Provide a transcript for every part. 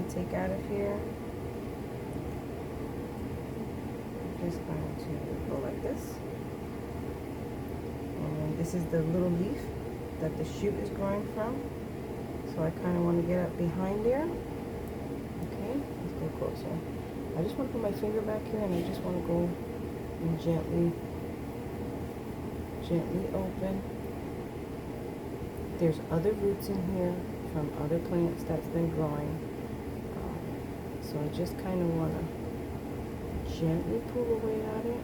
take out of here. I'm just going to go like this. And this is the little leaf that the shoot is growing from. So I kind of want to get up behind there. Okay, let's go closer. I just want to put my finger back here and I just want to go and gently open. There's other roots in here from other plants that's been growing. So I just kind of want to gently pull away at it.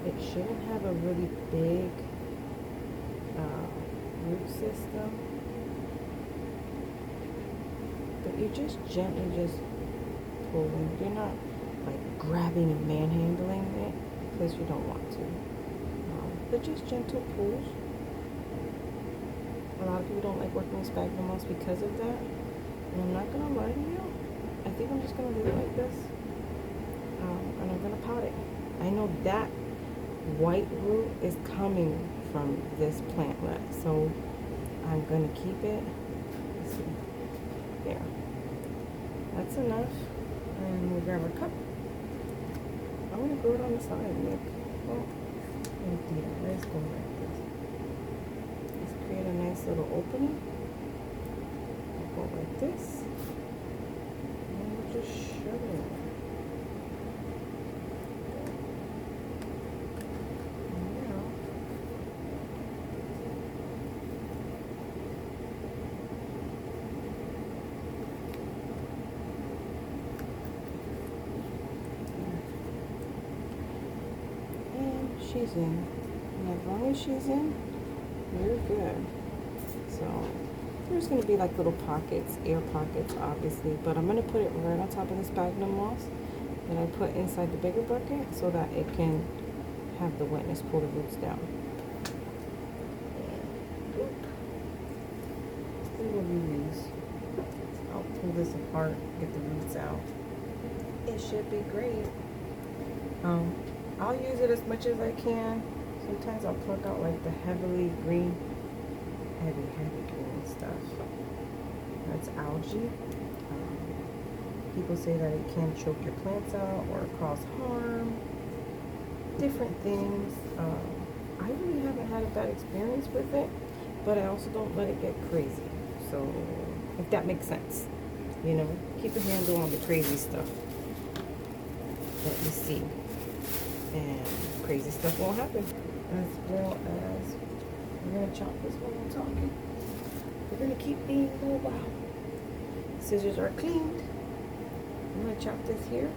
It shouldn't have a really big root system, but you're just gently just pulling. You're not like grabbing and manhandling it because you don't want to, but just gentle pulls. A lot of people don't like working with sphagnum moss because of that, and I'm not gonna lie to you. I think I'm just gonna leave it like this, and I'm gonna pot it. I know that white root is coming from this plantlet, so I'm gonna keep it. Let's see. There. That's enough. And we'll grab our cup. I'm gonna grow it on the side, Nick. Oh, empty it. Let's go like this. Let's create a nice little opening. We'll go like this. And we'll just shove it in. She's in, and as long as she's in, you're good. So there's going to be like little pockets, air pockets obviously, but I'm going to put it right on top of the sphagnum moss that I put inside the bigger bucket so that it can have the wetness pull the roots down. And we'll reuse. I'll pull this apart, get the roots out. It should be great. I'll use it as much as I can. Sometimes I'll pluck out like the heavy green stuff. That's algae. People say that it can choke your plants out or cause harm. Different things. I really haven't had a bad experience with it, but I also don't let it get crazy. So, if that makes sense. You know, keep a handle on the crazy stuff that you see. And crazy stuff won't happen. As well as, we're going to chop this while I'm talking. We're going to keep being mobile. Scissors are cleaned. I'm going to chop this here,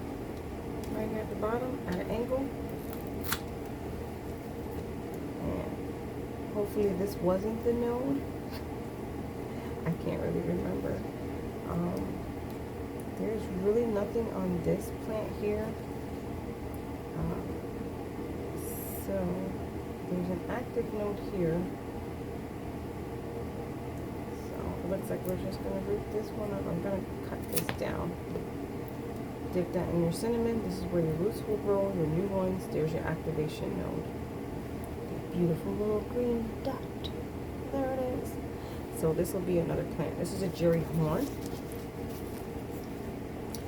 right here at the bottom, at an angle. And hopefully this wasn't the node. I can't really remember. There's really nothing on this plant here. So there's an active node here. So it looks like we're just going to root this one up. I'm going to cut this down. Dip that in your cinnamon. This is where your roots will grow, your new ones. There's your activation node. A beautiful little green dot. There it is. So this will be another plant. This is a jerry horn.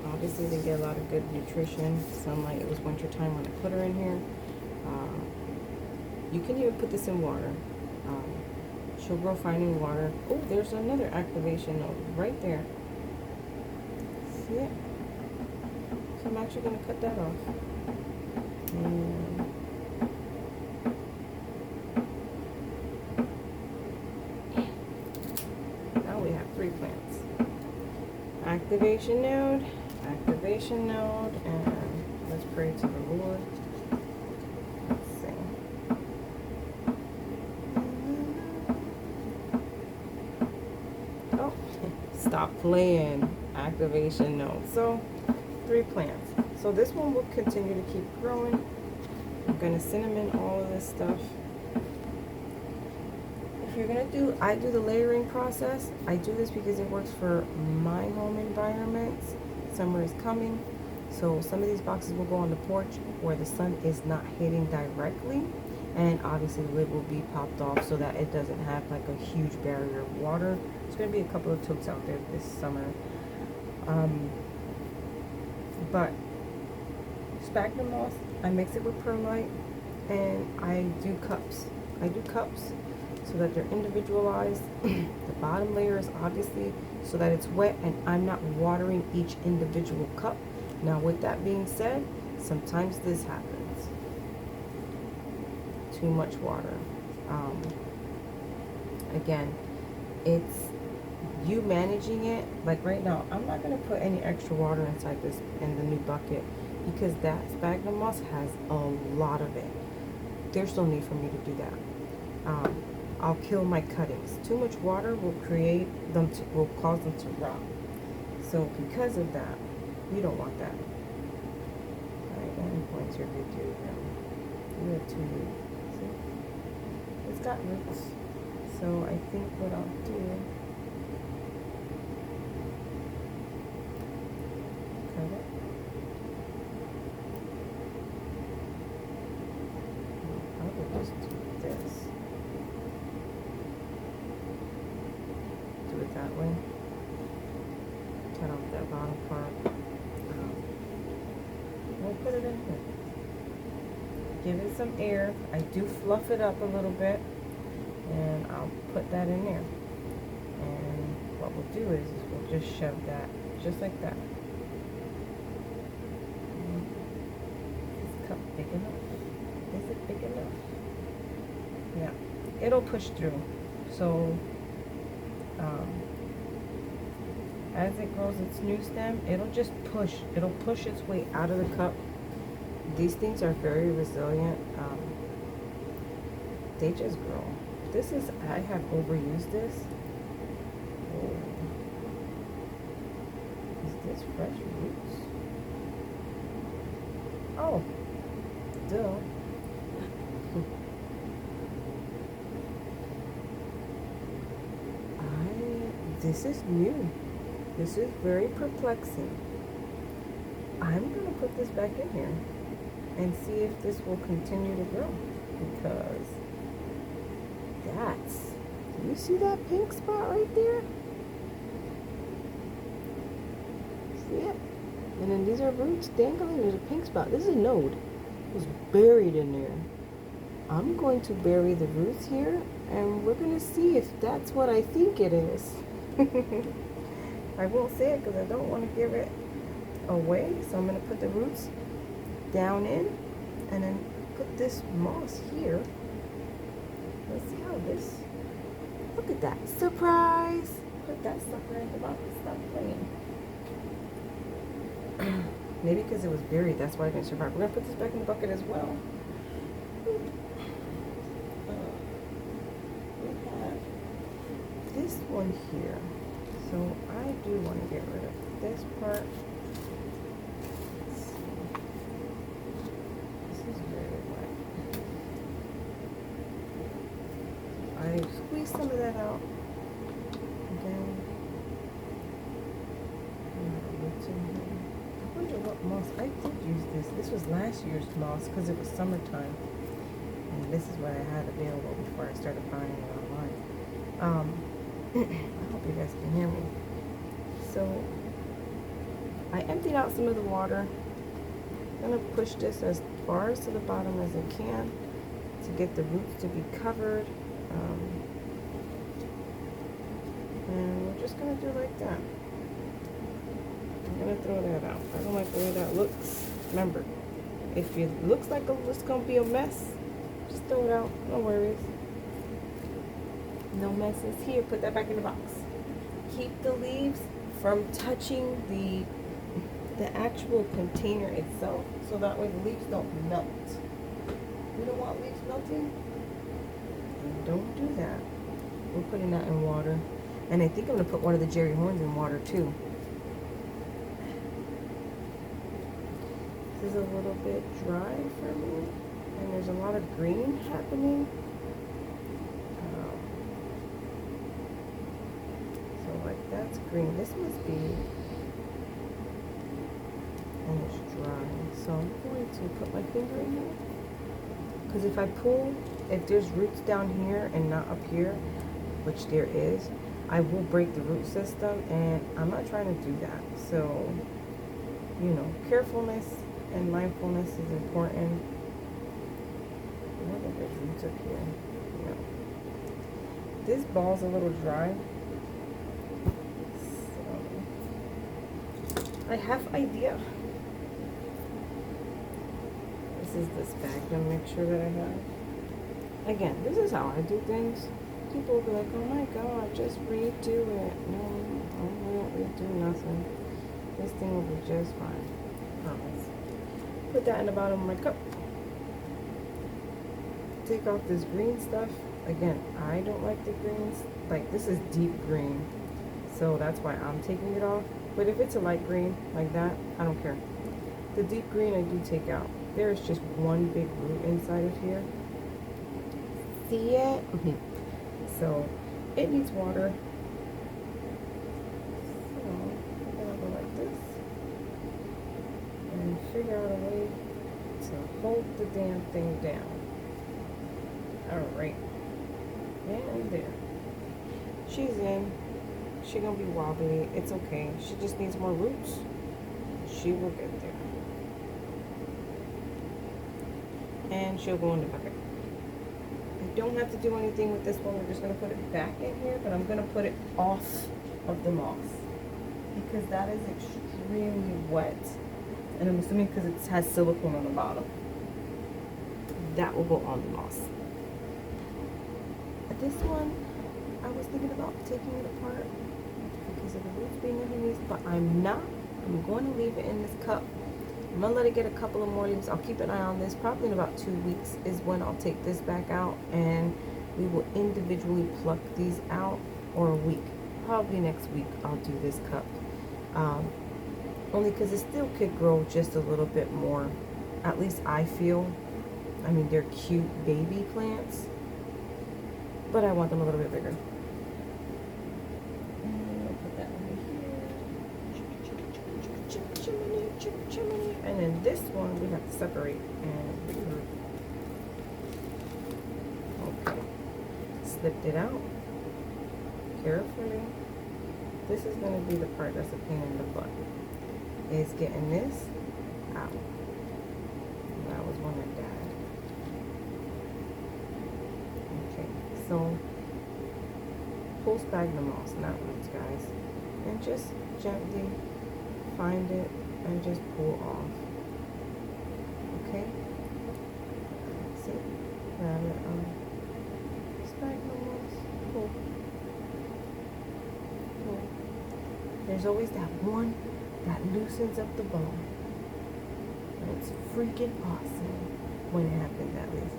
Obviously they get a lot of good nutrition, sunlight. It was winter time when I put her in here. You can even put this in water. She'll grow fine in water. Oh, there's another activation node right there. See it? So I'm actually going to cut that off. And now we have 3 plants. Activation node, and let's pray to the Lord. Stop playing. Activation node. So 3 plants. So this one will continue to keep growing. I'm gonna cinnamon all of this stuff. If you're gonna I do the layering process. I do this because it works for my home environments. Summer is coming, so some of these boxes will go on the porch where the sun is not hitting directly, And obviously the lid will be popped off so that it doesn't have like a huge barrier of water. There's going to be a couple of totes out there this summer. But sphagnum moss, I mix it with perlite, and I do cups. I do cups so that they're individualized. The bottom layer is obviously so that it's wet and I'm not watering each individual cup. Now with that being said, sometimes this happens. Too much water. Again, it's you managing it. Like right now, I'm not going to put any extra water inside this in the new bucket because that sphagnum moss has a lot of it. There's no need for me to do that. I'll kill my cuttings. Too much water will will cause them to rot. So because of that, you don't want that. Alright, and points your video down. You have 2 roots. See? It's got roots. So I think what I'll do, cut it. I will just do this. Do it that way. Cut off that bottom part. We'll put it in here. Give it some air. I do fluff it up a little bit, and I'll put that in there. And what we'll do is we'll just shove that just like that. Is this cup big enough? Is it big enough? Yeah, it'll push through. So as it grows its new stem, it'll just push. It'll push its way out of the cup. These things are very resilient. They just grow. This is, I have overused this. Oh. Is this fresh roots? Oh, duh. This is new. This is very perplexing. I'm going to put this back in here and see if this will continue to grow, because do you see that pink spot right there? See it? And then these are roots dangling. There's a pink spot. This is a node. It was buried in there. I'm going to bury the roots here, and we're going to see if that's what I think it is. I won't say it because I don't want to give it away. So I'm going to put the roots down in and then put this moss here. Let's see how this, look at that, surprise. Put that sucker in the bucket. Stop playing. Maybe because it was buried, that's why I didn't survive. We're going to put this back in the bucket as well. We have this one here. So I do want to get rid of this part. This is very wet. I squeeze some of that out. Again. I wonder what moss. I did use this. This was last year's moss because it was summertime. And this is what I had available before I started buying it online. I hope you guys can hear me. So I emptied out some of the water. I'm going to push this as far to the bottom as I can to get the roots to be covered. And we're just going to do like that. I'm going to throw that out. I don't like the way that looks. Remember, if it looks like it's going to be a mess, just throw it out. No worries. No messes here. Put that back in the box. Keep the leaves from touching the actual container itself, so that way the leaves don't melt. We don't want leaves melting. Don't do that. We're putting that in water, and I think I'm gonna put one of the Jerry horns in water too. This is a little bit dry for me, and there's a lot of green happening. That's green. This must be, and it's dry. So I'm going to put my finger in here, because if I pull if there's roots down here and not up here, which there is, I will break the root system, and I'm not trying to do that. So, you know, carefulness and mindfulness is important. What are the roots up here? No. This ball's a little dry. So, I have idea. This is the sphagnum mixture that I have. Again, this is how I do things. People will be like, oh my god, just redo it. No, I won't redo nothing. This thing will be just fine. Promise. Put that in the bottom of my cup. Take off this green stuff. Again, I don't like the greens. Like, this is deep green. So that's why I'm taking it off. But if it's a light green like that, I don't care. The deep green I do take out. There is just one big root inside of here. See it? So it needs water. So I'm gonna go like this and figure out a way to hold the damn thing down. Alright. And there. She's in. She's gonna be wobbly. It's okay. She just needs more roots. She will get there. And she'll go in the bucket. I don't have to do anything with this one. We're just going to put it back in here, but I'm going to put it off of the moss because that is extremely wet. And I'm assuming because it has silicone on the bottom. That will go on the moss. This one, I was thinking about taking it apart because of the roots being underneath, but I'm not. I'm going to leave it in this cup. I'm going to let it get a couple of more leaves. I'll keep an eye on this. Probably in about 2 weeks is when I'll take this back out, and we will individually pluck these out, or a week. Probably next week I'll do this cup. Only because it still could grow just a little bit more. At least I feel. I mean, they're cute baby plants, but I want them a little bit bigger. And then this one we have to separate and regroup. Okay. Slipped it out carefully. This is going to be the part that's a pain in the butt. Is getting this out. That was one that died. Okay. So pull sphagnum moss, not roots, guys. And just gently find it and just pull off. Okay? See? Grab it. Sphagnum moss. Pull. Pull. There's always that one that loosens up the bone. And it's freaking awesome when it happens, at least.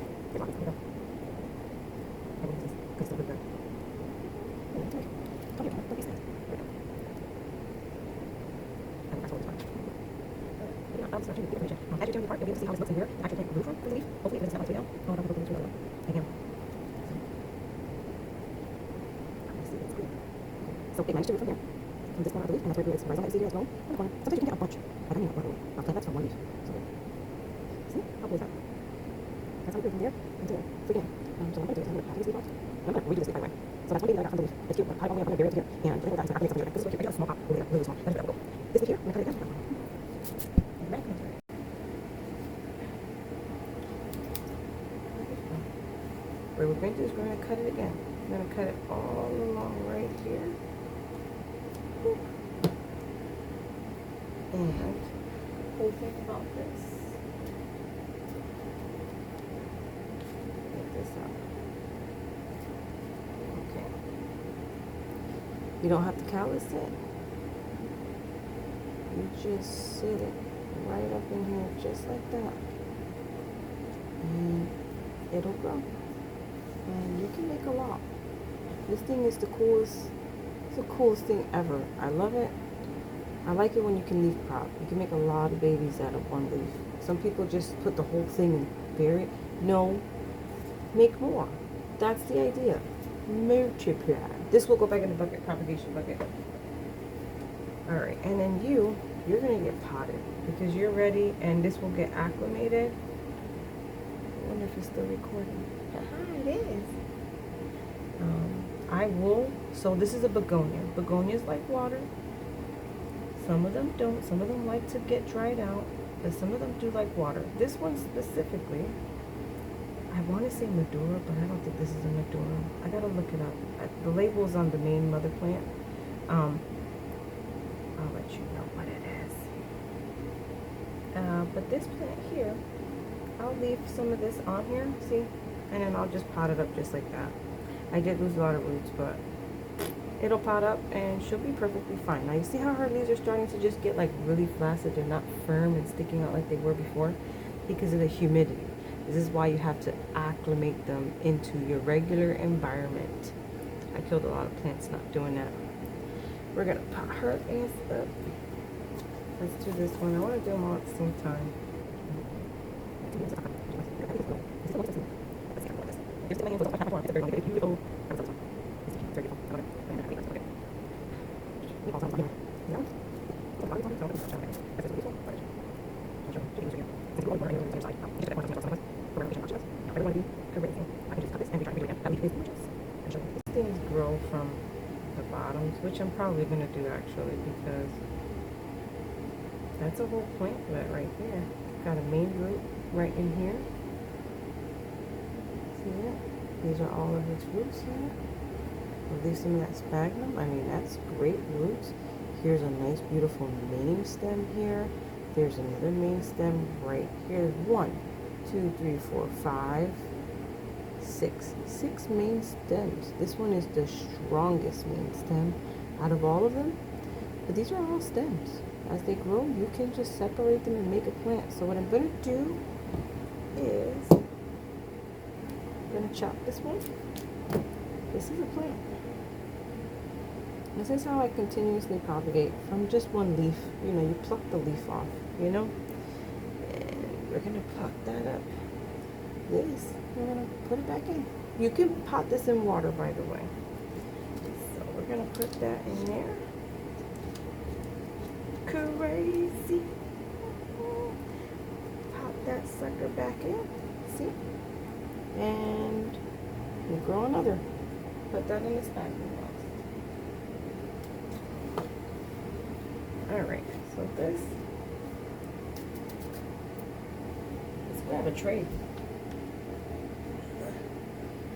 As you're doing the part, you'll be able to see how this looks in here. Actually, can't remove from the leaf. Hopefully, it doesn't snap my tree down. Oh, I don't know if it's really again. So it managed to root from here, from this corner of the leaf, and that's where it roots. Right on that, see here as well. In the corner. Sometimes you can get a bunch. I don't know what I'll plant that from one leaf. So, see? How cool is that? That's how it grew from there into there. Freaking. So what I'm going to do is I'm going to have these leaf off. I'm going to redo this leaf right away. So that's one baby that I got from the leaf. It's cute. I'm going to bury it here. And I'm going to put that inside. I'm going to this is right here. I got a small pot over there. Really small. That's where I will go. This leaf here, I'm going to cut it again. What we're going to do is we're going to cut it again. We're going to cut it all along right here. And we'll think about this. Get this out. Okay. You don't have to callus it. You just sit it right up in here just like that. And it'll grow. And you can make a lot. This thing is the coolest, it's the coolest thing ever. I love it. I like it when you can leaf crop. You can make a lot of babies out of one leaf. Some people just put the whole thing and bury it. No, make more. That's the idea. Multiply. This will go back in the bucket, propagation bucket. Alright, and then you're going to get potted because you're ready, and this will get acclimated. I wonder if it's still recording. It is. I will, so this is a begonia. Begonias like water. Some of them don't. Some of them like to get dried out, but some of them do like water. This one specifically, I want to say Medora, but I don't think this is a Medora. I gotta look it up. The label is on the main mother plant. I'll let you know what it is. But this plant here, I'll leave some of this on here, see? And then I'll just pot it up just like that. I did lose a lot of roots, but it'll pot up and she'll be perfectly fine. Now you see how her leaves are starting to just get like really flaccid? They're not firm and sticking out like they were before because of the humidity. This is why you have to acclimate them into your regular environment. I killed a lot of plants not doing that. We're gonna pot her ass up. Let's do this one. I want to do them all at the same time. Things grow from the bottoms, which I'm probably going to do actually, because that's a whole point of it right there. Got a main root right in here. See that? These are all of its roots here. We'll leave some of that sphagnum. I mean, that's great roots. Here's a nice, beautiful main stem here. There's another main stem right here. There's 1, 2, 3, 4, 5, 6. 6 main stems. This one is the strongest main stem out of all of them. But these are all stems. As they grow, you can just separate them and make a plant. So what I'm going to do is I'm going to chop this one. This is a plant. This is how I continuously propagate from just one leaf. You know, you pluck the leaf off, you know? And we're going to pluck that up. This, we're going to put it back in. You can pot this in water, by the way. So we're going to put that in there. Crazy. Pop that sucker back in. See? And we grow another. Put that in the sphagnum box. Alright, so this, let's grab a tray.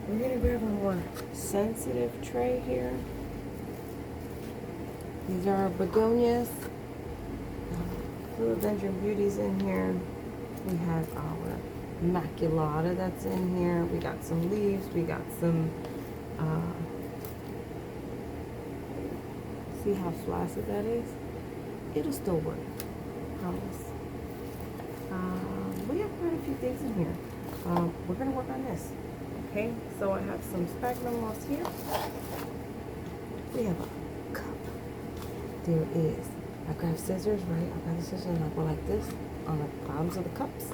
We're going to grab a more sensitive tray here. These are our begonias. Philodendron beauties in here. We have our maculata that's in here. We got some leaves. We got some, see how flaccid that is? It'll still work, promise. We have quite a few things in here. We're going to work on this. Okay, so I have some sphagnum moss here. We have a cup. There is. I grab scissors, right? I grab the scissors and I go like this on the bottoms of the cups.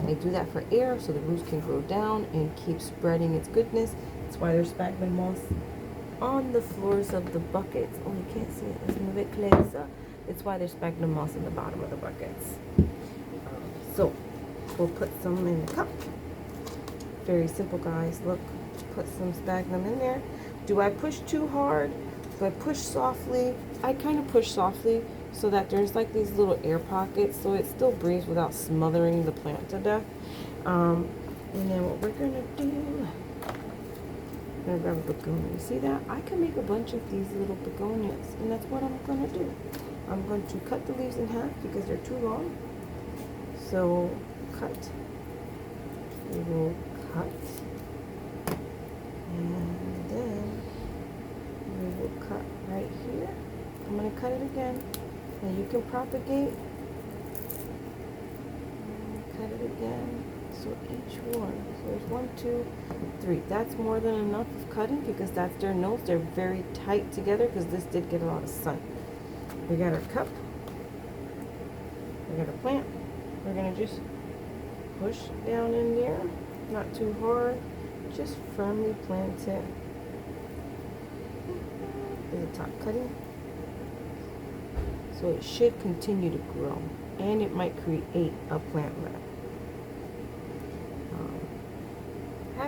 I do that for air so the roots can grow down and keep spreading its goodness. That's why there's sphagnum moss on the floors of the buckets. Oh, you can't see it. Let's move it closer. It's why there's sphagnum moss in the bottom of the buckets. So we'll put some in the cup. Very simple, guys. Look, put some sphagnum in there. Do I push too hard? Do I push softly? I kind of push softly so that there's like these little air pockets so it still breathes without smothering the plant to death. And then what we're gonna do, I'm gonna grab a begonia. See that? I can make a bunch of these little begonias, and that's what I'm gonna do. I'm going to cut the leaves in half because they're too long. So cut. We will cut. And then we will cut right here. I'm going to cut it again. Now you can propagate. Cut it again. So each one. So there's 1, 2, 3. That's more than enough of cutting because that's their nodes. They're very tight together because this did get a lot of sun. We got our cup. We got our plant. We're going to just push down in there. Not too hard. Just firmly plant it. There's a top cutting. So it should continue to grow. And it might create a plantlet.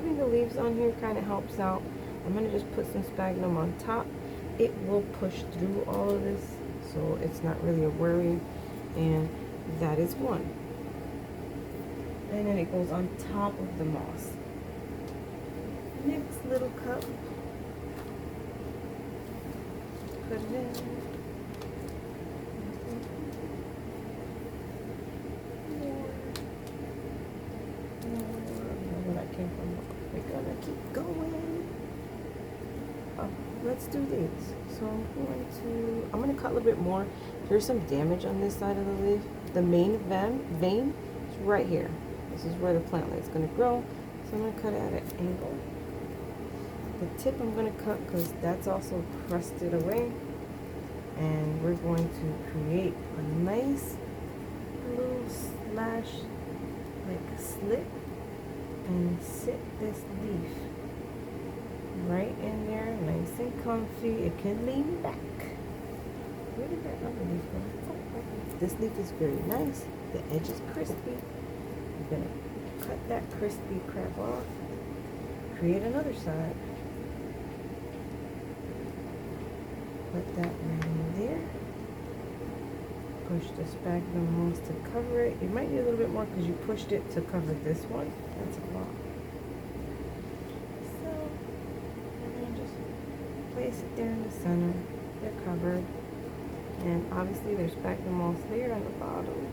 having the leaves on here kind of helps out. I'm going to just put some sphagnum on top. It will push through all of this, so it's not really a worry. And that is one. And then it goes on top of the moss. Next little cup. Put it in. Where that came from. We're gonna keep going. Oh, let's do these. So I'm gonna cut a little bit more. There's some damage on this side of the leaf. The main vein is right here. This is where the plantlet is gonna grow. So I'm gonna cut it at an angle. The tip I'm gonna cut because that's also crusted away. And we're going to create a nice little slash, like slit, and sit this leaf right in there, nice and comfy. It can lean back. Where did that other leaf go? Oh, this leaf is very nice. The edge is crispy. I'm gonna cut that crispy crap off. Create another side. Put that right in there. Push the sphagnum moss to cover it. You might need a little bit more because you pushed it to cover this one. That's a lot. So I'm gonna just place it there in the center. They're covered. And obviously there's sphagnum moss there on the bottom.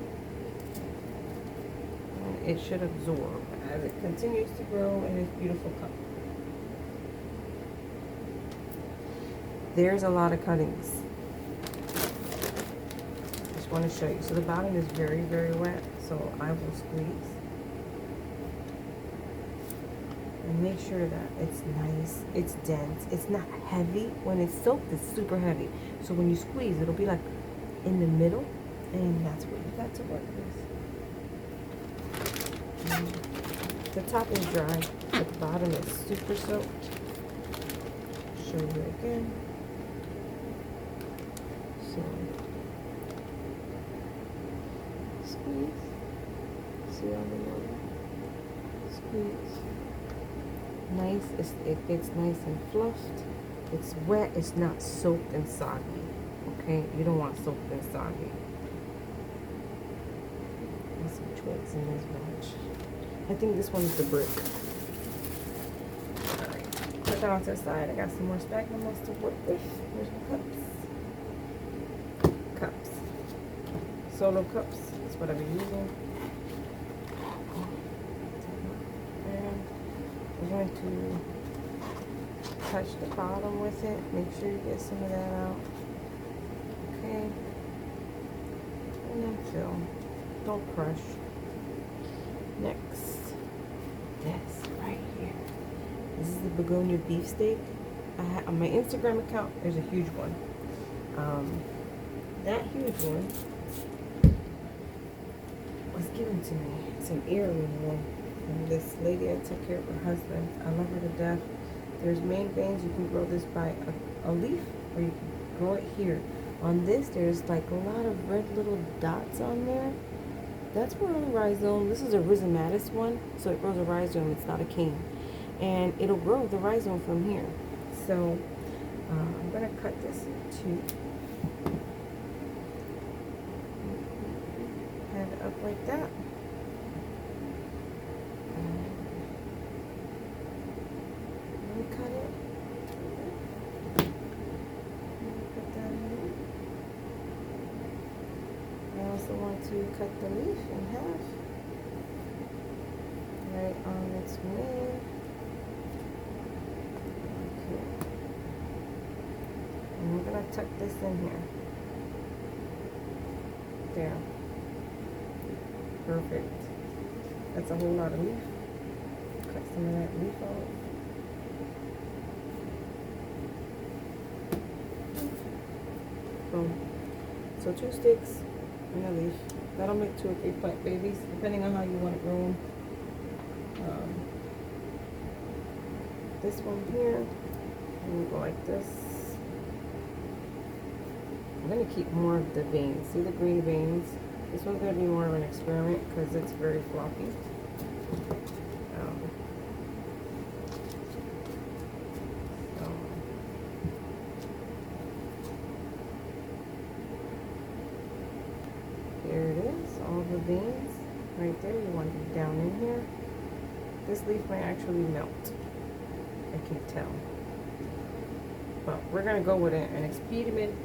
And it should absorb as it continues to grow in this beautiful cup. There's a lot of cuttings. Just want to show you. So the bottom is very, very wet. So I will squeeze. And make sure that it's nice, it's dense, it's not heavy. When it's soaked, it's super heavy. So when you squeeze, it'll be like in the middle, and that's what you got to work with. The top is dry, but the bottom is super soaked. Show you again. So squeeze. See all the water? Squeeze. Nice, it gets nice and fluffed. It's wet, it's not soaked and soggy. Okay, you don't want soaked and soggy. There's some twigs in this bunch. I think this one's the brick. Alright, put that onto the side. I got some more sphagnum moss to work with. Here's my cups. Cups. Solo cups. That's what I've been using. I'm going to touch the bottom with it. Make sure you get some of that out. Okay. And then fill. Don't crush. Next. This right here. This is the begonia beefsteak. On my Instagram account, there's a huge one. That huge one was given to me. It's an heirloom one. And this lady I took care of her husband. I love her to death. There's main veins. You can grow this by a leaf, or you can grow it here. On this, there's like a lot of red little dots on there. That's more on the rhizome. This is a rhizomatous one, so it grows a rhizome. It's not a cane. And it'll grow the rhizome from here. So I'm going to cut this in two. Head up like that. Cut it. Put that in. I also want to cut the leaf in half. Right on its main. Okay. And we're gonna tuck this in here. There. Perfect. That's a whole lot of leaf. Cut some of that leaf off. Boom. So 2 sticks and a leaf. That'll make 2 or 3 plant babies, depending on how you want it grown. This one here, and we go like this. I'm gonna keep more of the veins. See the green veins? This one's gonna be more of an experiment because it's very floppy. all the veins right there. You want it down in here. This leaf might actually melt. I can't tell. But we're gonna go with an experiment.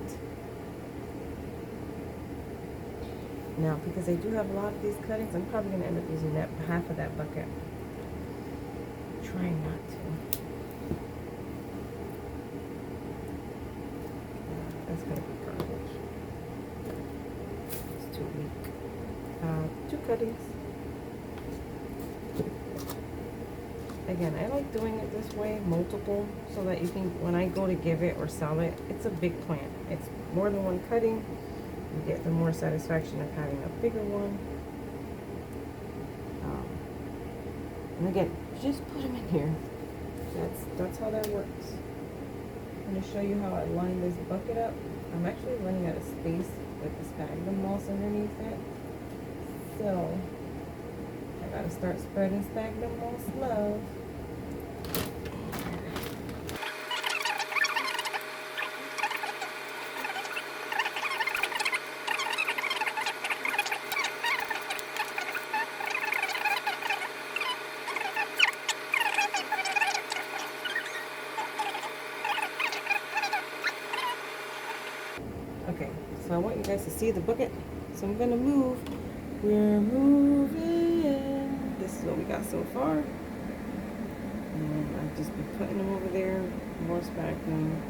Now, because I do have a lot of these cuttings, I'm probably gonna end up using that half of that bucket. Trying not to. That's gonna be garbage. It's too weak. 2 cuttings. Again, I like doing it this way, multiple, so that you can, when I go to give it or sell it, it's a big plant. It's more than one cutting. You get the more satisfaction of having a bigger one. And again, just put them in here. That's how that works. I'm going to show you how I line this bucket up. I'm actually running out of space with the sphagnum moss underneath it. So I gotta start spreading sphagnum moss love. Okay, so I want you guys to see the bucket. So I'm gonna move. We're moving. This is what we got so far. And I've just been putting them over there. More sphagnum.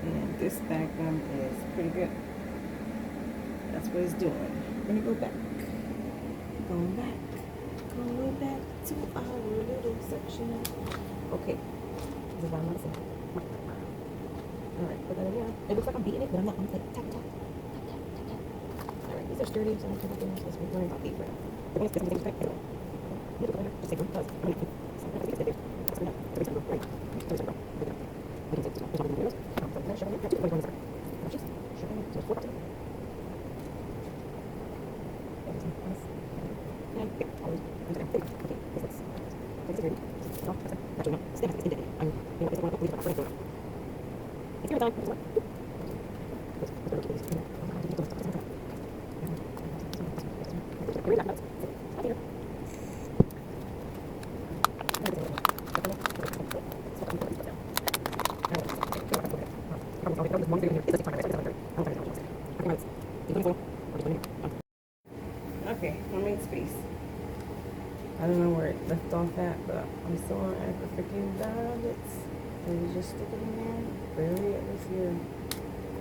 And this sphagnum is pretty good. That's what it's doing. We're gonna go back. Going back. Going back to our little section. Okay. This is what I'm gonna say. Alright, put that in there. It looks like I'm beating it, but I'm not. I'm like tap, tap, tap, tap, tap, tap. Alright, these are sturdy, so I'm gonna put things. Let's be worrying about these right now. We're gonna get some things back. Just take them, because I'm gonna put some of these there. That's enough. Every time we go, right? Every time we go. We can take this one. There's all the videos. So I'm gonna show you. That's 21 seconds. Watch this. Show you. So 4 cups in it. And okay, always. Okay, this is. This is ready. No, that's it. Actually, no. Step is in there. I'm, you know, this is one of the things I'm going to do. It's your time. Okay, I made space. I don't know where it left off at, but I'm still on at the freaking violets. So you just stick it in there, bury it with your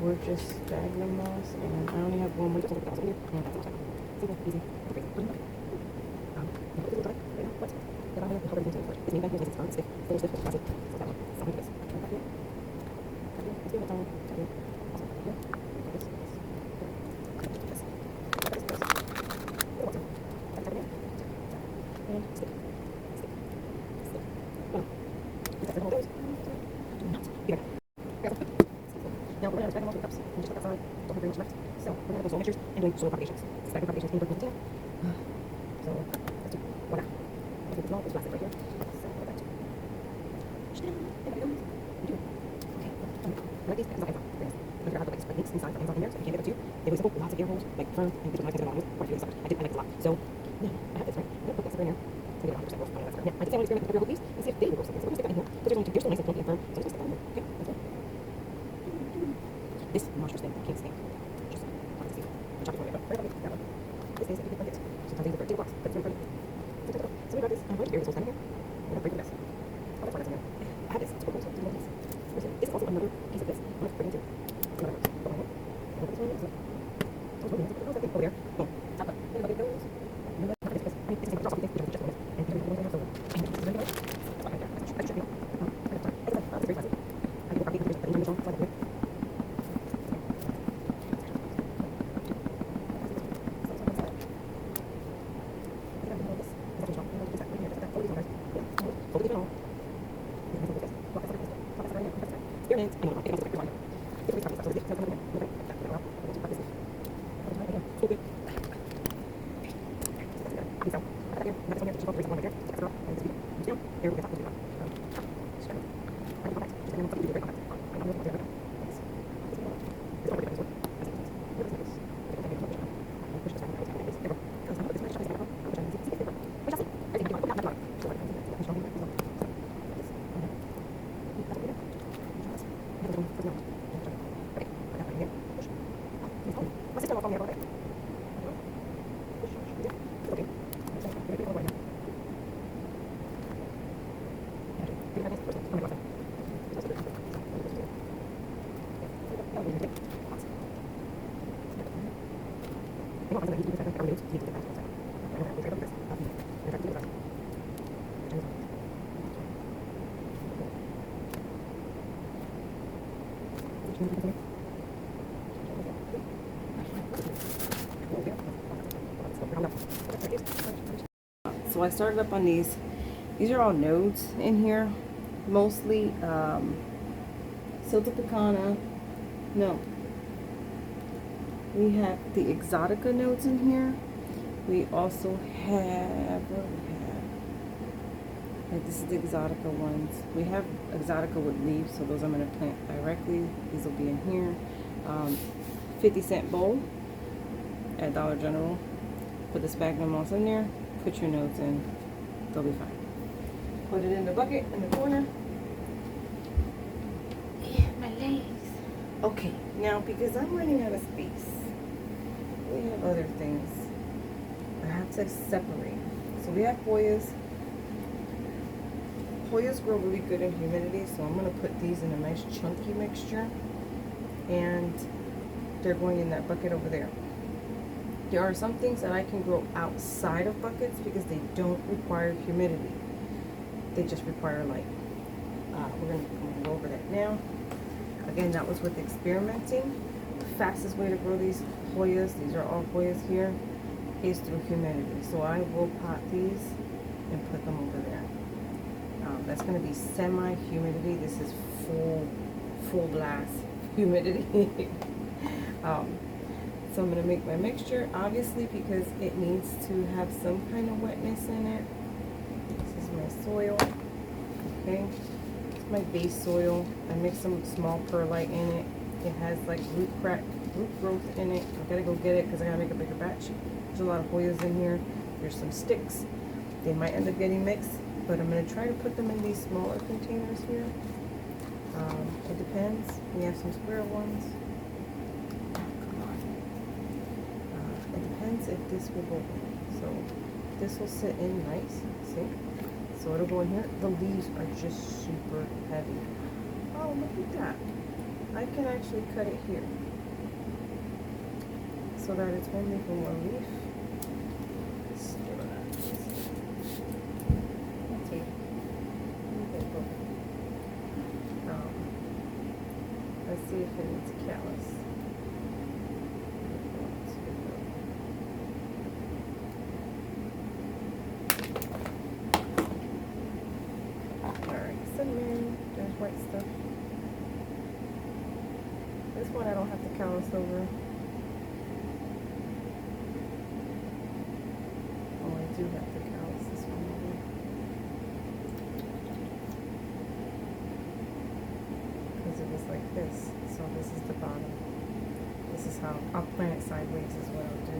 gorgeous sphagnum moss, and I only have one more. Simple, easy. Now we're going to sphagnum moss with cups and just look outside. Don't have very much left. So we're going to go soil mixtures and doing soil propagations. Sphagnum propagations in container. So let's do one out. I think it's small, it's plastic right here. So we're going to there we go. We do it. Okay. I like these because I have very nice. I'm going to grab the like links inside, the hands on in there, so if you can't get them too. They're really simple, lots of air holes, like firm, and people might consider them quite a few of these I like this a lot. So now I have this right. I'm going to put this in here. So get 100% roast. Now I did say I want to experiment with your whole piece and see if they will roast something. So we're going to stick that in here because you're still nice and plump and firm. So let's just stick that in there. Okay, let's go. This monstrous thing I can't stand. Just see. I'm chopping for it, but right about that one. This is a big bucket. Sometimes these are 13 blocks, but it's really pretty. So we got this. I'm going to bury this whole time in here. I'm going to break the mess. Oh, that's why that's in there. I have this. It's cool. So do one piece. This is also another piece of this. I'm going to bring it too. Another one. Go ahead. I'm going to put this one in. How's that thing over there? Boom. Top up. And the bucket goes. And then I have this. I mean, this is drop something, which is just a minute. And you're going to have so. And this is really good. That's right there. That should be. It's very fast. I can probably do this, but in the so I can do it. So I started up on these. These are all nodes in here, mostly Silta Picana. No, we have the Exotica nodes in here. We also have, what do we have? Like this is the Exotica ones. We have Exotica with leaves, so those I'm going to plant directly. These will be in here. 50-cent bowl at Dollar General. Put the sphagnum moss in there. Put your nodes in. They'll be fine. Put it in the bucket in the corner. Yeah, my legs. Okay, now because I'm running out of space, we have other things. I have to separate. So we have Hoyas. Hoyas grow really good in humidity, so I'm going to put these in a nice chunky mixture. And they're going in that bucket over there. There are some things that I can grow outside of buckets because they don't require humidity. They just require light. We're going to go over that now. Again, that was with experimenting. The fastest way to grow these Hoyas, these are all Hoyas here, is through humidity. So I will pot these and put them over there. That's going to be semi-humidity. This is full blast humidity. So I'm going to make my mixture, obviously, because it needs to have some kind of wetness in it. This is my soil. Okay, it's my base soil. I mixed some small perlite in it. It has like root growth in it. I gotta go get it because I gotta make a bigger batch. There's a lot of Hoyas in here. There's some sticks. They might end up getting mixed, but I'm gonna try to put them in these smaller containers here. It depends. We have some square ones. If this will go in. So this will sit in nice, see? So it'll go in here. The leaves are just super heavy. Oh, look at that. I can actually cut it here so that it's only from one leaf. Let's do that. Let's see if it needs callus. There's white stuff. This one I don't have to callus over. Oh, I do have to callus this one over. Because it was like this. So this is the bottom. This is how I'll plant it sideways is what I'll do.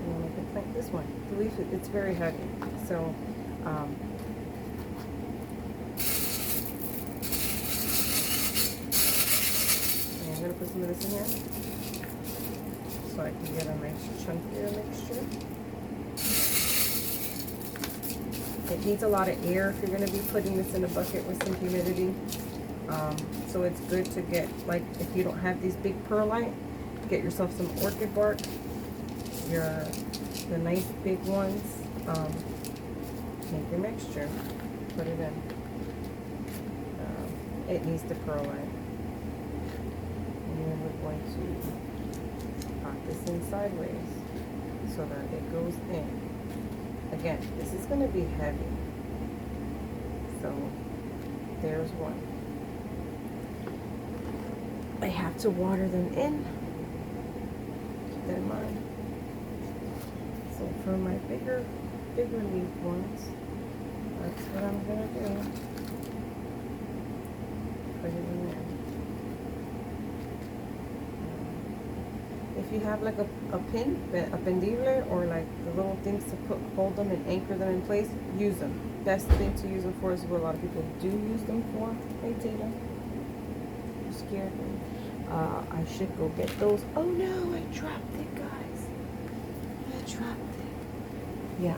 And then I can plant this one. The leaf, it's very heavy. So I'm going to put some of this in here so I can get a nice chunkier mixture. It needs a lot of air if you're going to be putting this in a bucket with some humidity. So it's good to get, like, if you don't have these big perlite, get yourself some orchid bark, the nice big ones. Make your mixture, put it in. It needs the perlite. And then we're going to pop this in sideways so that it goes in. Again, this is going to be heavy. So there's one. I have to water them in. Keep that in mind. So for my bigger leaf ones, that's what I'm going to do. Put it in there. If you have like a pin, a pendible, or like the little things to hold them and anchor them in place, use them. Best thing to use them for is what a lot of people do use them for. Hey, Tata. scared me. I should go get those. Oh no, I dropped it, guys. I dropped it. Yeah,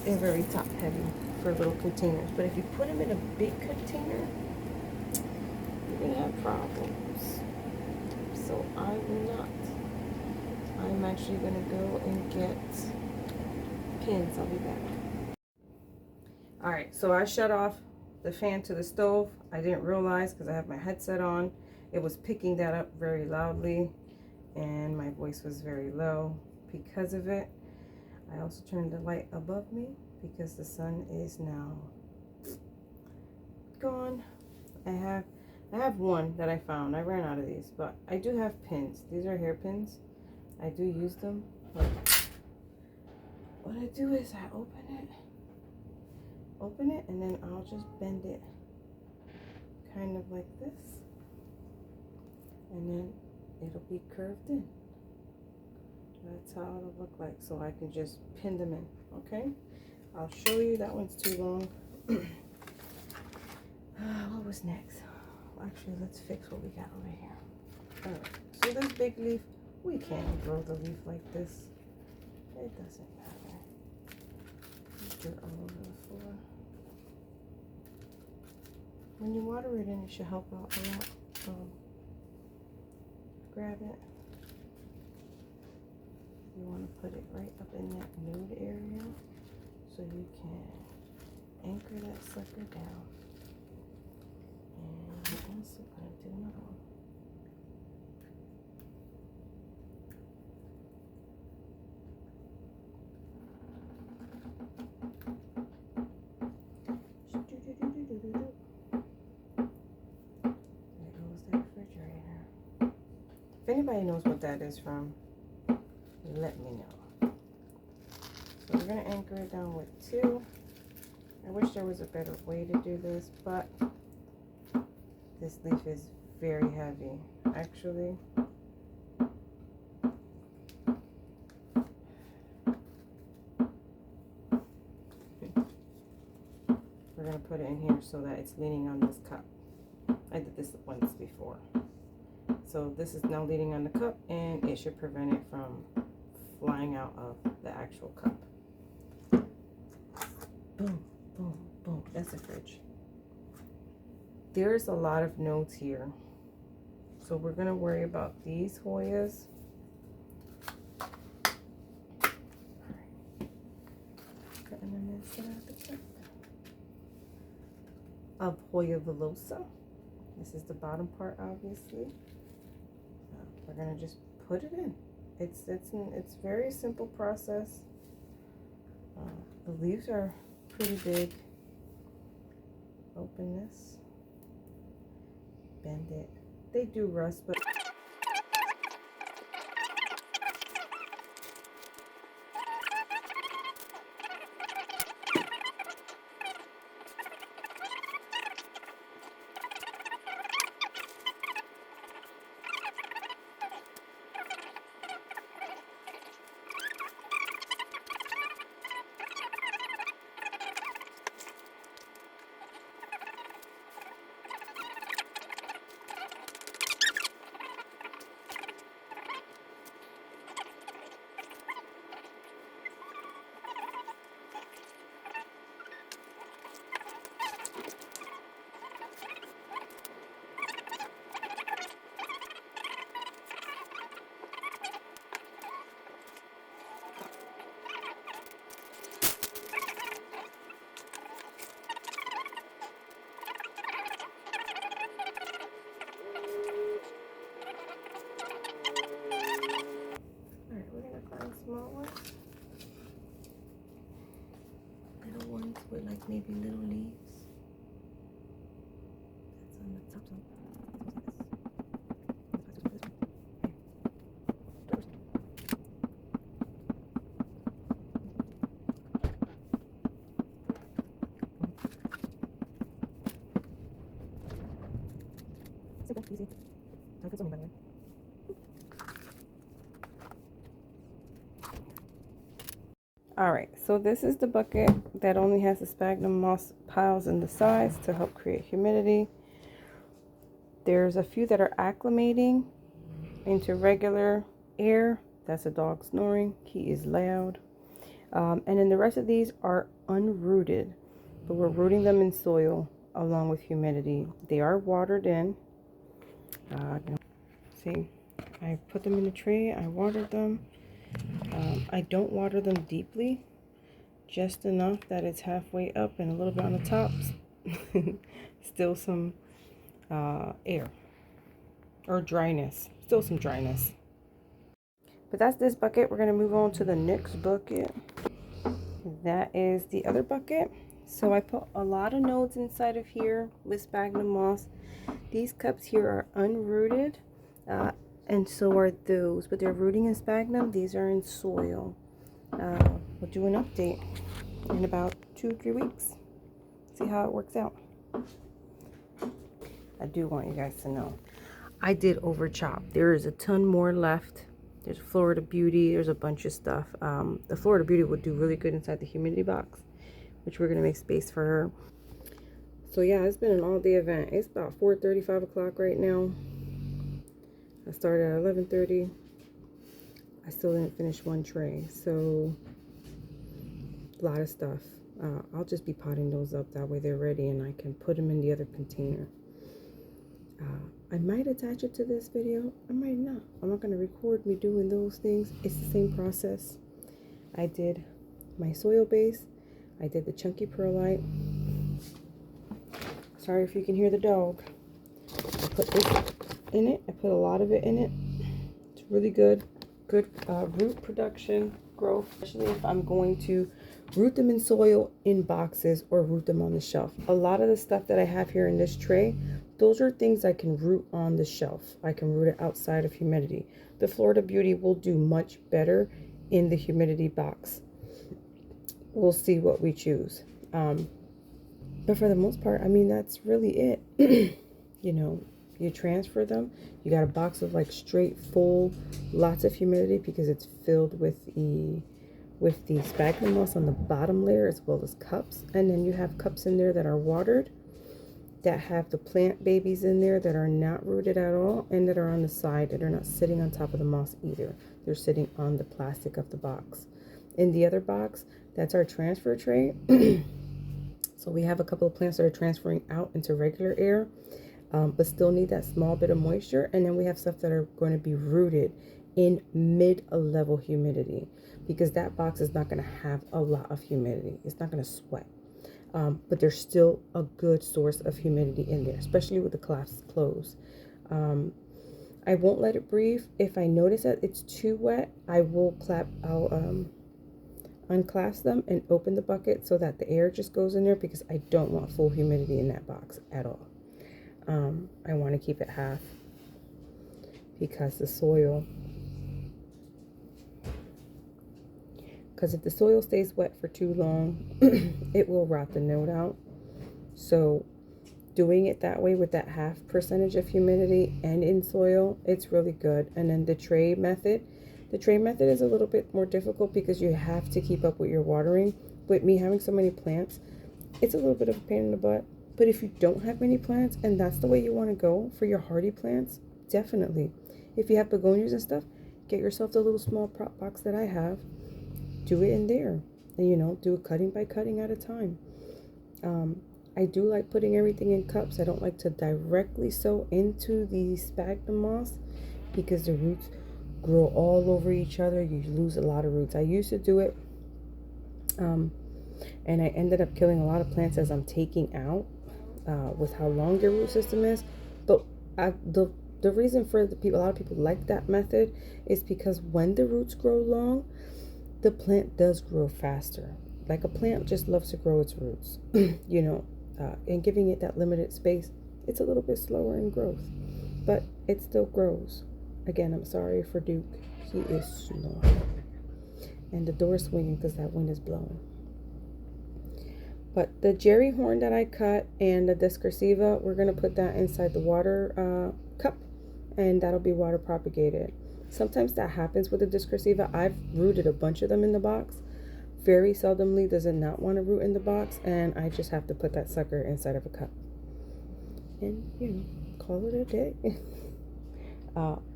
they're very top heavy for little containers. But if you put them in a big container, you're going to have problems. So I will not. I'm actually going to go and get pins. I'll be back. Alright, so I shut off the fan to the stove. I didn't realize because I have my headset on. It was picking that up very loudly and my voice was very low because of it. I also turned the light above me because the sun is now gone. I have one that I found. I ran out of these, but I do have pins. These are hair pins. I do use them. But what I do is I open it, and then I'll just bend it kind of like this, and then it'll be curved in. That's how it'll look like, so I can just pin them in. Okay, I'll show you. That one's too long. What was next? Actually, let's fix what we got over here. All right, so this big leaf, we can't grow the leaf like this. It doesn't matter. Dirt all over the floor. When you water it in, it should help out a lot. Grab it. You want to put it right up in that nude area so you can anchor that sucker down. And I'm also going to do another one. There goes the refrigerator. If anybody knows what that is from, let me know. So we're going to anchor it down with 2. I wish there was a better way to do this, but this leaf is very heavy. Actually, we're going to put it in here so that it's leaning on this cup. I did this once before. So this is now leaning on the cup, and it should prevent it from flying out of the actual cup. Boom, boom, boom. That's the fridge. There's a lot of notes here. So we're going to worry about these Hoyas. Cutting them inside the cup of Hoya villosa. This is the bottom part, obviously. We're going to just put it in. It's very simple process. The leaves are pretty big. Open this. Bend it. They do rust, but small ones, little ones with like maybe little leaves. That's on the top. Simple, easy. Time consuming, by the way. Alright, so this is the bucket that only has the sphagnum moss piles in the sides to help create humidity. There's a few that are acclimating into regular air. That's a dog snoring. He is loud. And then the rest of these are unrooted, but we're rooting them in soil along with humidity. They are watered in. See, I put them in a tray. I watered them. I don't water them deeply, just enough that it's halfway up and a little bit on the tops. Still some air or dryness. Still some dryness. But that's this bucket. We're going to move on to the next bucket. That is the other bucket. So I put a lot of nodes inside of here with sphagnum moss. These cups here are unrooted, and so are those, but they're rooting in sphagnum. These are in soil. We'll do an update in about 2-3 weeks. See how it works out. I do want you guys to know I did over chop. There is a ton more left. There's Florida Beauty. There's a bunch of stuff. The Florida Beauty would do really good inside the humidity box, which we're going to make space for her. So yeah, it's been an all-day event. It's about 4:30, 5 o'clock right now. I started at 11:30. I still didn't finish one tray. So a lot of stuff. I'll just be potting those up. That way they're ready and I can put them in the other container. I might attach it to this video. I might not. I'm not going to record me doing those things. It's the same process. I did my soil base. I did the chunky perlite. Sorry if you can hear the dog. I put this in it. I put a lot of it in it. It's really good. Good root production, growth, especially if I'm going to root them in soil in boxes or root them on the shelf. A lot of the stuff that I have here in this tray, those are things I can root on the shelf. I can root it outside of humidity. The Florida Beauty will do much better in the humidity box. We'll see what we choose. But for the most part, I mean, that's really it. You know, you transfer them. You got a box of like straight full, lots of humidity because it's filled with the sphagnum moss on the bottom layer as well as cups. And then you have cups in there that are watered, that have the plant babies in there that are not rooted at all, and that are on the side, that are not sitting on top of the moss either. They're sitting on the plastic of the box. In the other box, that's our transfer tray. So we have a couple of plants that are transferring out into regular air, but still need that small bit of moisture. And then we have stuff that are going to be rooted in mid-level humidity, because that box is not going to have a lot of humidity. It's not going to sweat. But there's still a good source of humidity in there, especially with the clasps closed. I won't let it breathe. If I notice that it's too wet, I'll unclasp them and open the bucket so that the air just goes in there, because I don't want full humidity in that box at all. I want to keep it half because the soil, because if the soil stays wet for too long, it will rot the node out. So doing it that way with that half percentage of humidity and in soil, it's really good. And then the tray method is a little bit more difficult because you have to keep up with your watering. With me having so many plants, it's a little bit of a pain in the butt. But if you don't have many plants and that's the way you want to go for your hardy plants, definitely. If you have begonias and stuff, get yourself the little small prop box that I have. Do it in there. And, you know, do it cutting by cutting at a time. I do like putting everything in cups. I don't like to directly sow into the sphagnum moss because the roots grow all over each other. You lose a lot of roots. I used to do it, and I ended up killing a lot of plants as I'm taking out with how long their root system is. But the reason for a lot of people like that method is because when the roots grow long, the plant does grow faster. Like a plant just loves to grow its roots, you know, and giving it that limited space, it's a little bit slower in growth, but it still grows. Again, I'm sorry for Duke. He is snoring. And the door is swinging because that wind is blowing. But the jerry horn that I cut and the discursiva, we're going to put that inside the water cup, and that'll be water propagated. Sometimes that happens with the discursiva. I've rooted a bunch of them in the box. Very seldomly does it not want to root in the box, and I just have to put that sucker inside of a cup. And, you know, call it a day.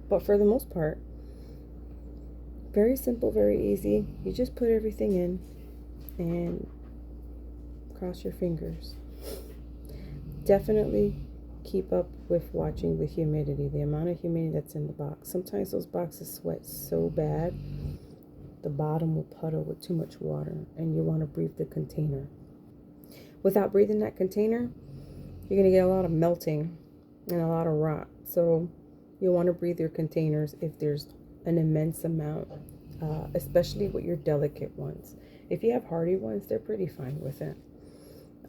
But for the most part, very simple, very easy. You just put everything in and cross your fingers. Definitely keep up with watching the humidity, the amount of humidity that's in the box. Sometimes those boxes sweat so bad, the bottom will puddle with too much water, and you want to breathe the container. Without breathing that container, you're going to get a lot of melting and a lot of rot. So you want to breathe your containers if there's an immense amount, especially with your delicate ones. If you have hardy ones, they're pretty fine with it.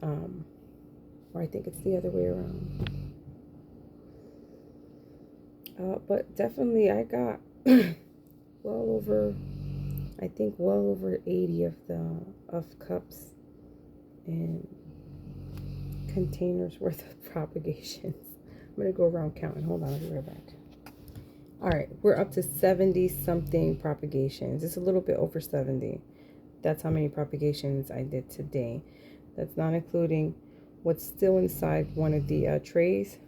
Or I think it's the other way around. But definitely I got well over 80 of cups and containers worth of propagations. I'm gonna go around counting. Hold on, I'll be right back. All right, we're up to 70 something propagations. It's a little bit over 70. That's how many propagations I did today. That's not including what's still inside one of the trays,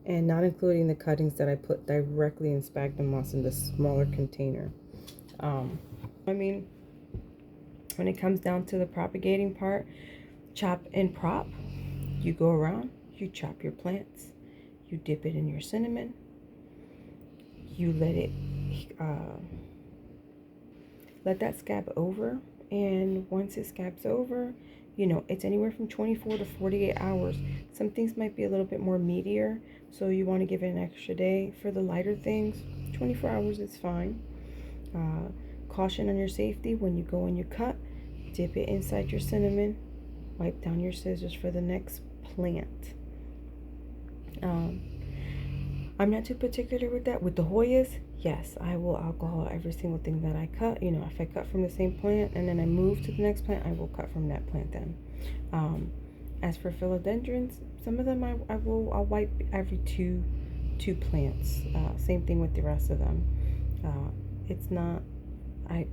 and not including the cuttings that I put directly in sphagnum moss in the smaller container. I mean, when it comes down to the propagating part, chop and prop, you go around, you chop your plants, you dip it in your cinnamon, you let that scab over, and once it scabs over, you know, it's anywhere from 24 to 48 hours. Some things might be a little bit more meatier, so you want to give it an extra day. For the lighter things, 24 hours is fine. Caution on your safety: when you go and you cut, dip it inside your cinnamon, wipe down your scissors for the next plant. I'm not too particular with that. With the Hoyas, yes, I will alcohol every single thing that I cut. You know, if I cut from the same plant and then I move to the next plant, I will cut from that plant then. As for philodendrons, some of them I'll wipe every two plants. Same thing with the rest of them. It's not, I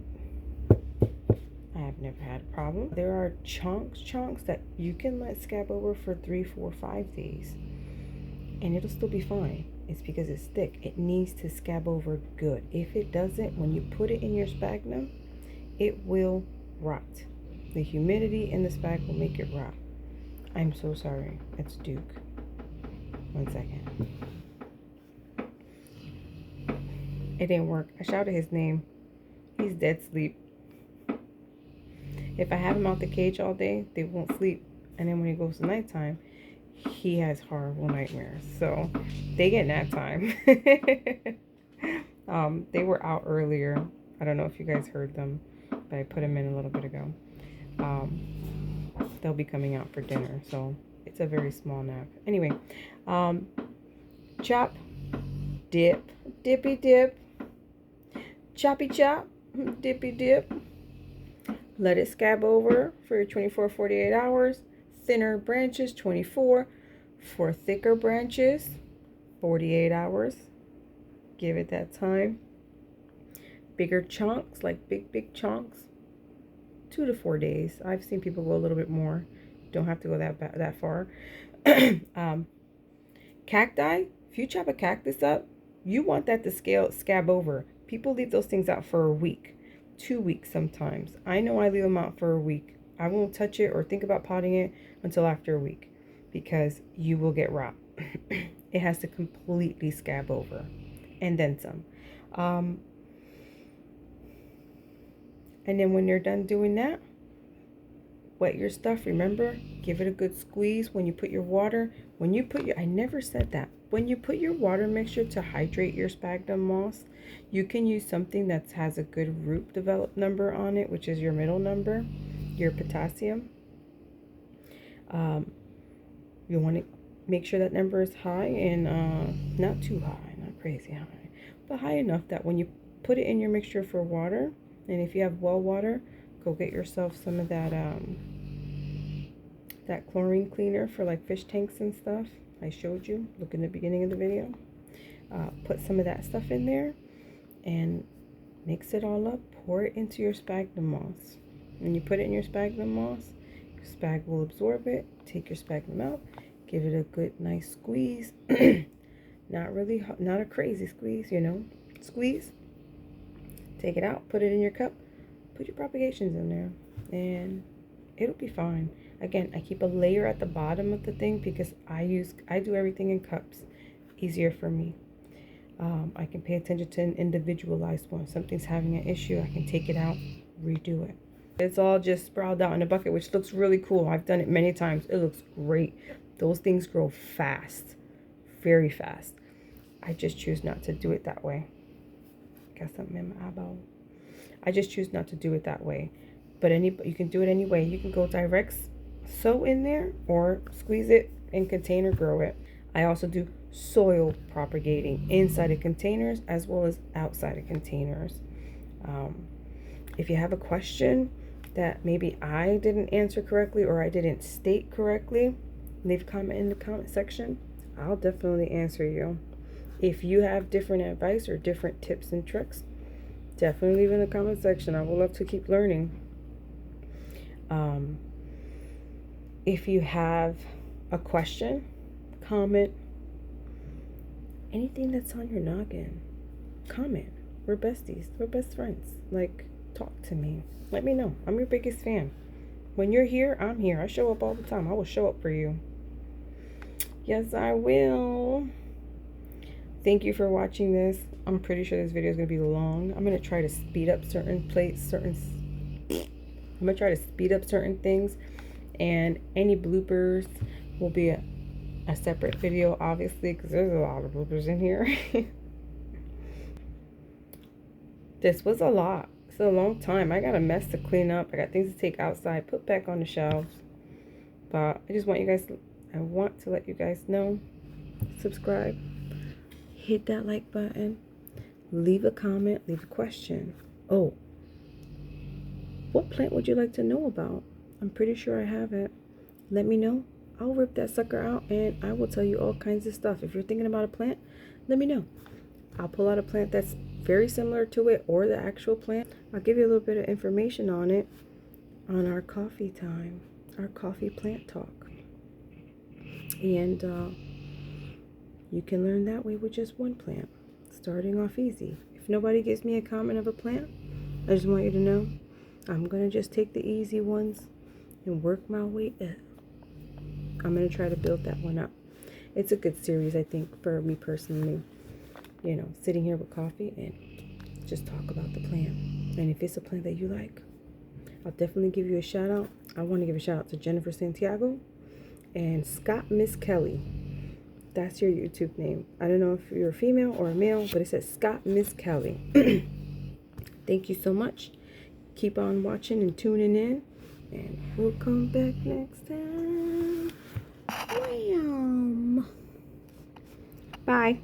have never had a problem. There are chunks that you can let scab over for 3, 4, 5 days, and it'll still be fine. It's because it's thick. It needs to scab over good. If it doesn't, when you put it in your sphagnum, it will rot. The humidity in the spag will make it rot. I'm so sorry. It's Duke. 1 second. It didn't work. I shouted his name. He's dead sleep. If I have him out the cage all day, they won't sleep. And then when he goes to nighttime, he has horrible nightmares. So they get nap time. They were out earlier. I don't know if you guys heard them, but I put them in a little bit ago. They'll be coming out for dinner, so it's a very small nap. Anyway, chop, dip, dippy dip, choppy chop, dippy dip. Let it scab over for your 24, 48 hours. Thinner branches, 24. For thicker branches, 48 hours. Give it that time. Bigger chunks, like big chunks, 2 to 4 days. I've seen people go a little bit more. Don't have to go that far. Cacti, if you chop a cactus up, you want that to scab over. People leave those things out for a week, 2 weeks sometimes. I know I leave them out for a week. I won't touch it or think about potting it until after a week, because you will get rot. It has to completely scab over, and then some. And then when you're done doing that, wet your stuff. Remember, give it a good squeeze when you put your water. I never said that. When you put your water mixture to hydrate your sphagnum moss, you can use something that has a good root develop number on it, which is your middle number, your potassium. You want to make sure that number is high, and not too high, not crazy high, but high enough that when you put it in your mixture for water, and if you have well water, go get yourself some of that that chlorine cleaner for like fish tanks and stuff. I showed you, look in the beginning of the video. Put some of that stuff in there and mix it all up. Pour it into your sphagnum moss. When you put it in your sphagnum moss, your spag will absorb it. Take your sphagnum out, give it a good nice squeeze. Not really, not a crazy squeeze, you know. Squeeze, take it out, put it in your cup, put your propagations in there, and it'll be fine. Again, I keep a layer at the bottom of the thing because I do everything in cups. Easier for me. I can pay attention to an individualized one. Something's having an issue, I can take it out, redo it. It's all just sprawled out in a bucket, which looks really cool. I've done it many times. It looks great. Those things grow fast, very fast. I just choose not to do it that way. Got something in my eyeball. I just choose not to do it that way. But you can do it any way. You can go direct sow in there or squeeze it in container, grow it. I also do soil propagating inside of containers as well as outside of containers. If you have a question that maybe I didn't answer correctly or I didn't state correctly, leave a comment in the comment section. I'll definitely answer you. If you have different advice or different tips and tricks, definitely leave in the comment section. I would love to keep learning. If you have a question, comment, anything that's on your noggin, comment. We're besties. We're best friends. Like, talk to me. Let me know. I'm your biggest fan. When you're here, I'm here. I show up all the time. I will show up for you. Yes, I will. Thank you for watching this. I'm pretty sure this video is going to be long. I'm going to try to speed up certain things, and any bloopers will be a separate video, obviously, because there's a lot of bloopers in here. This was a lot. It's a long time. I got a mess to clean up. I got things to take outside, put back on the shelves. But I just want I want to let you guys know, subscribe, hit that like button, leave a comment, leave a question. Oh, what plant would you like to know about? I'm pretty sure I have it. Let me know. I'll rip that sucker out and I will tell you all kinds of stuff. If you're thinking about a plant, let me know. I'll pull out a plant that's very similar to it or the actual plant. I'll give you a little bit of information on it on our coffee time, our coffee plant talk. And you can learn that way with just one plant, starting off easy. If nobody gives me a comment of a plant, I just want you to know I'm going to just take the easy ones and work my way up. I'm going to try to build that one up. It's a good series, I think, for me personally. You know, sitting here with coffee and just talk about the plant. And if it's a plant that you like, I'll definitely give you a shout out. I want to give a shout out to Jennifer Santiago and Scott Miss Kelly. That's your YouTube name. I don't know if you're a female or a male, but it says Scott Miss Kelly. Thank you so much. Keep on watching and tuning in, and we'll come back next time. Wham! Bye.